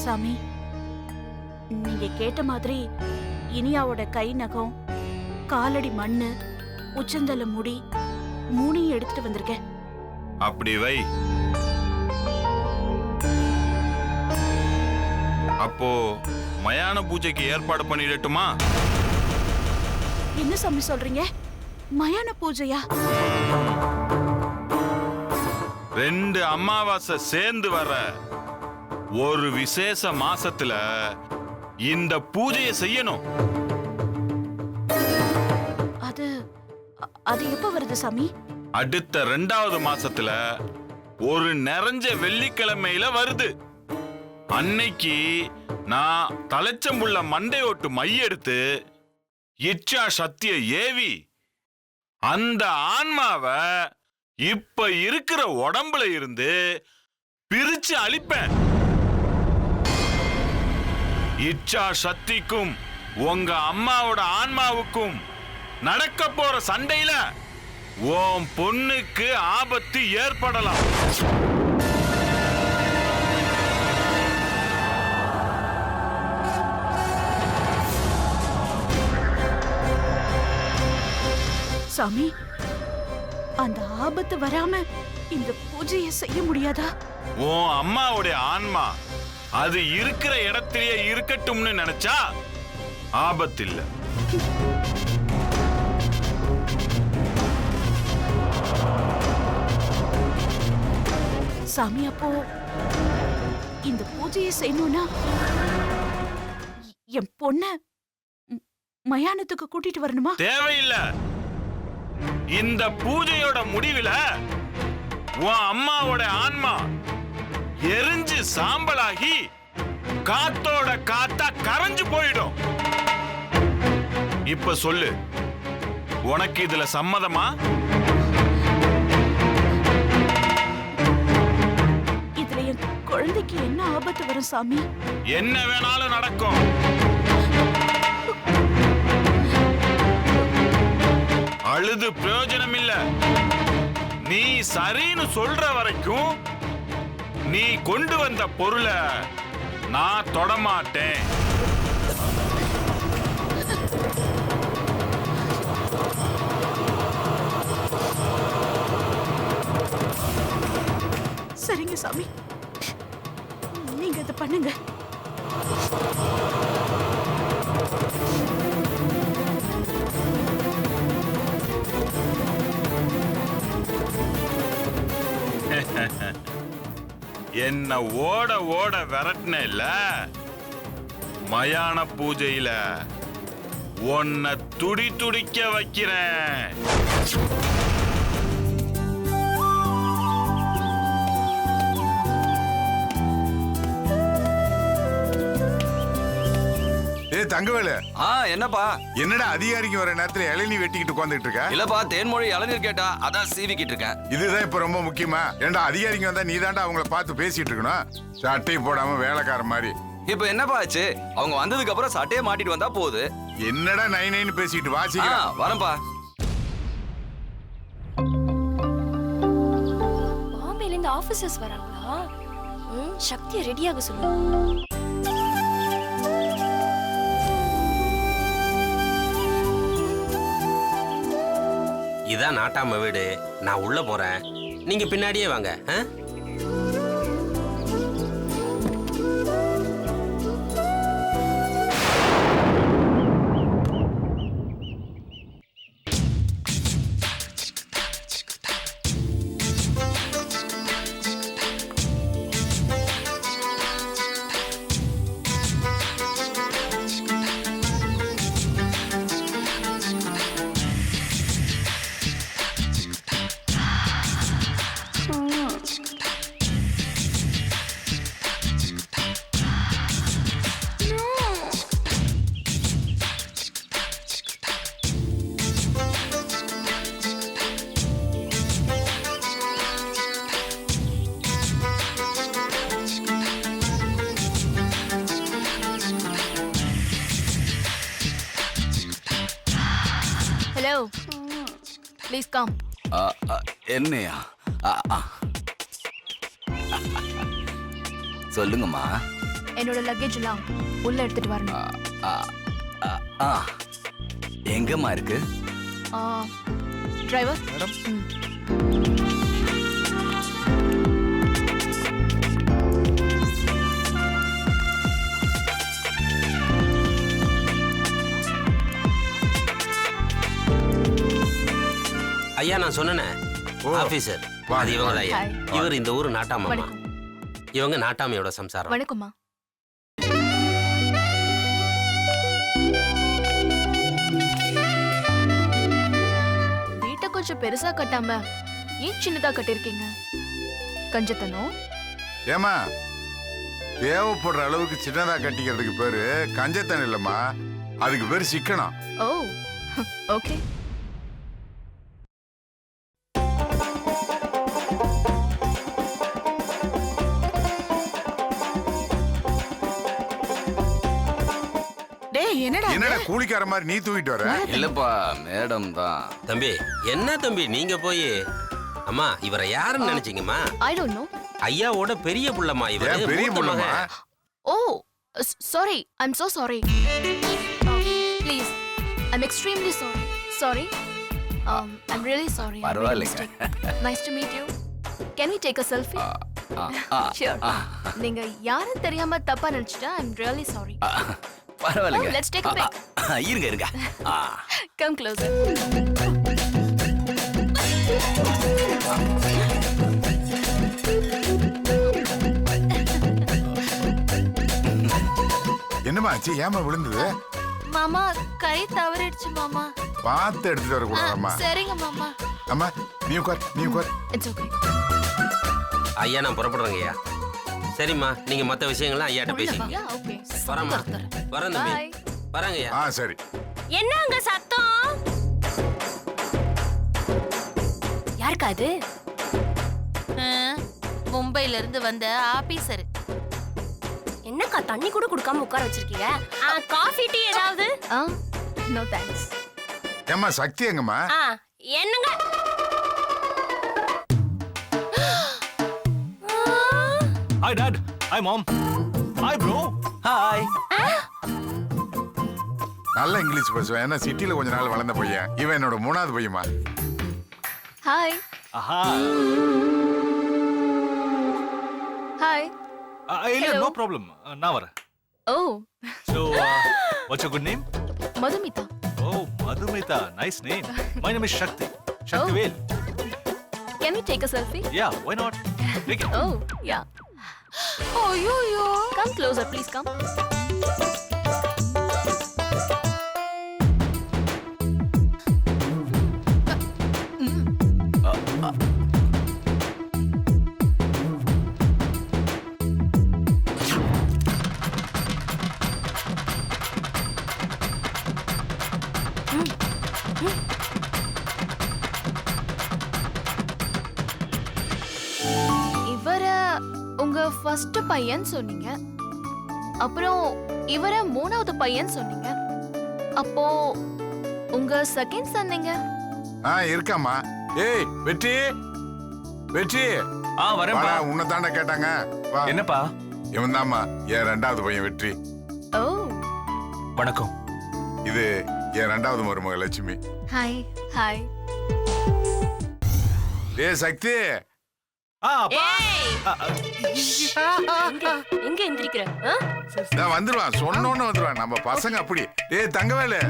சாமி, நீங்க கேட்ட மாதிரி இனியாவோட கை நகம், காலடி மண்ணு, உச்சந்தல முடி மூணையும் எடுத்துட்டு வந்திருக்கேன். அப்படி வை. அப்போ மயான பூஜைக்கு ஏற்பாடு பண்ணிடட்டுமா? என்ன சாமி சொல்றீங்க? மயான பூஜையா? 2 அமாவாசை சேர்ந்து வர ஒரு விசேஷ மாசத்துல இந்த பூஜையை செய்யணும். அது எப்ப வருது சாமி? அடுத்த 2வது மாசத்துல ஒரு நிறைஞ்ச வெள்ளிக்கிழமையில வருது. அன்னைக்கு நான் தலைச்சம்புள்ள மண்டையோட்டு மையெடுத்து இச்சா சக்திய ஏவி அந்த ஆன்மாவை இப்ப இருக்கிற உடம்புல இருந்து பிரிச்சு அழிப்பேன். இச்சா சக்திக்கும் உங்க அம்மாவோட ஆன்மாவுக்கும் நடக்க போற சண்டையில உன் பொண்ணுக்கு ஆபத்து ஏற்படலாம். சாமி, அந்த ஆபத்து வராம இந்த பூஜையை செய்ய முடியாதா? உன் அம்மாவுடைய ஆன்மா அது இருக்கிற இடத்திலேயே இருக்கட்டும்னு நினைச்சா ஆபத்து இல்ல. சாமி, அப்போ இந்த பூஜையை செய்யணும்னா என் பொண்ண மயானத்துக்கு கூட்டிட்டு வரணுமா? தேவையில்லை. இந்த பூஜையோட முடிவுல உன் அம்மாவோட ஆன்மா எரிஞ்சு சாம்பலாகி காத்தோட காத்தா கரைஞ்சு போயிடும். இப்ப சொல்லு, உனக்கு இதுல சம்மதமா? இதுல என் குழந்தைக்கு என்ன ஆபத்து வரும் சாமி? என்ன வேணாலும் நடக்கும். அழுது பிரயோஜனம் இல்ல. நீ சரின்னு சொல்ற வரைக்கும் நீ கொண்டு வந்த பொருளை நான் தொடமாட்டேன். சரிங்க சாமி, நீங்க இதை பண்ணுங்க. என்ன ஓட ஓட விரட்டின இல்ல, மயான பூஜையில உன்னை துடி துடிக்க வைக்கிறேன். தங்கவேலு, என்னப்பா? என்னடா அதிகாரிக்கு வர நேரத்துல இளநீ வெட்டிக்கிட்டு உட்காந்துட்டு இருக்க? இல்லப்பா, தேன்மொழி இளநீர் கேட்டா அதான் சீவிக்கிட்டு இருக்கேன். இதுதான் இப்ப ரொம்ப முக்கியமா? ஏண்டா அதிகாரிங்க வந்தா நீ தாண்டா அவங்கள பார்த்து பேசிட்டு இருக்கணும், சட்டை போடாம வேலைக்கார மாதிரி. இப்ப என்னப்பா ஆச்சு? அவங்க வந்ததுக்கு அப்புறம் சட்டையை மாட்டிட்டு வந்தா போகுது. என்னடா நைன்னு பேசிட்டு வாசிக்க? வரேன்பா. பாம்பேல இருந்து ஆபீசர்ஸ் வராங்களா? சக்தியை ரெடியாக சொல்லு. இதான் நாட்டாம வீடு. நான் உள்ள போறேன், நீங்க பின்னாடியே வாங்க. Hello, please come. என்னையா? சொல்லுங்கம்மா. என்னோட லக்கேஜ் எல்லாம் உள்ள எடுத்துட்டு வரணும். எங்கம்மா இருக்கு? Driver madam. ஐயா நான் சொன்னேனே ஓ. ஆபீசர் வாங்க, அது இவங்க ஐயா. Hi. இவர் இந்த ஊர் நாட்டாமம்மா. வணக்கம். இவங்க நாட்டாமையோட சம்சாரம். வணக்கம்மா. வீட்டை கொஞ்சம் பெருசா கட்டாம ஏன் சின்னதா கட்டிருக்கீங்க? கஞ்சத்தனம். ஏமா தேவைப்படுற அளவுக்கு சின்னதா கட்டிக்கிறதுக்கு பேரு கஞ்சத்தனம் இல்லம்மா, அதுக்கு பேரு சிக்கனம். ஓ ஓகே. டேய் என்னடா என்னடா கூலிக்கார மாதிரி நீ தூக்கிட்டு வர? இல்லப்பா மேடம் தான். தம்பி என்ன தம்பி நீங்க போய் அம்மா இவரை யாருன்னு நினைச்சீங்கம்மா? I don't know. ஐயாவோட பெரிய புள்ளம்மா இவரு. ஏன் பெரிய மூத்த புள்ளமா? மகன். Oh sorry, I'm so sorry. Please, I'm extremely sorry. Sorry. I'm really sorry. I made a பரவாயில்லைங்க. mistake. Nice to meet you. Can we take a selfie? Sure. நீங்க யாரும் தெரியாம தப்பா நினைச்சிட்டா I'm really sorry. பரவாயில்லைங்க. Oh, let's take a pic. இருங்க இருங்க. Come closer. என்னம்மா ஆச்சு? ஏமா விழுந்தது? மாமா கை தவறிடுச்சு மாமா. பார்த்து எடுத்துட்டு வரக்கூடாதம்மா. சரிங்க மாமா. அம்மா நீ உட்கார், நீ உட்கார். It's okay. ஐயா நான் புறப்படுறேங்க ஐயா. சரிம்மா நீங்க மத்த விஷயங்கள்லாம் ஐயாட்ட பேசிக்கங்க. Yeah, okay. வரேம்மா. வரேன் தம்பி. Bye. வரேங்க ஐயா. சரி. என்ன அங்க சத்தம்? யாருக்கா அது? மும்பைல இருந்து வந்த ஆபீசர். என்னக்கா தண்ணி கூட குடுக்காம உட்கார வச்சிருக்கீங்க? காஃபி டீ ஏதாவது? No thanks. ஏம்மா சக்தி எங்கம்மா? என்னங்க? Hi, Dad. Hi, Mom. Hi, bro. Hi. நல்ல இங்கிலீஷ் பேசுவேன். ஏன்னா சிட்டில கொஞ்ச நாள் வளர்ந்த பையன். இவன் என்னோட 3வது பையன்மா. Hi. Aha. Hi. Ilya, Hello. no problem. Now, Oh, so, what's your good name? Madhumita. Oh, Madhumita. Nice name. My name is Shakti. Shakti Oh. Vel. Can we take a selfie? Yeah, why not? Take it. Oh, yeah. Oh, yo. Come closer, please come. இவர உங்க first பையன் சொன்னீங்க, அப்புறம் இவர 3வது பையன் சொன்னீங்க, அப்போ உங்க செகண்ட் சொன்னீங்க. இருக்காம்மா. ஏய் வெற்றி, வெற்றி வரேன்பா. வாடா, உன்னை தாண்டா கேட்டாங்க. வா. என்னப்பா? இவன் தாம்மா என் 2வது பையன் வெற்றி. ஓ வணக்கம். இது என் 2வது மருமக லட்சுமி. ஹாய். ஹாய். டேய் சக்தி, அப்பா. எங்க எந்திரிக்கிற? நான் வந்துருவான். சொன்னோன்னு வந்துருவான். நம்ம பசங்க அப்படி. டேய் தங்கவேலு,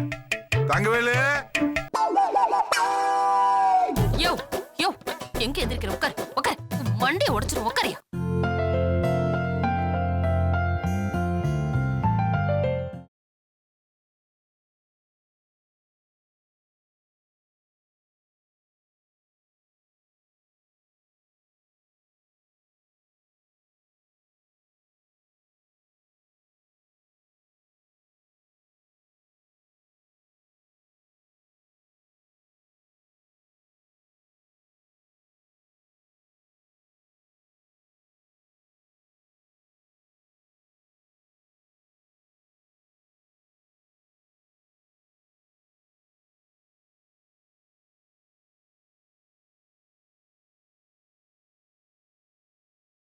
தங்கவேலு. யோ எங்க எந்திரிக்கிற? உட்கார். மண்டையை உடைச்சிரும். உட்காரியா?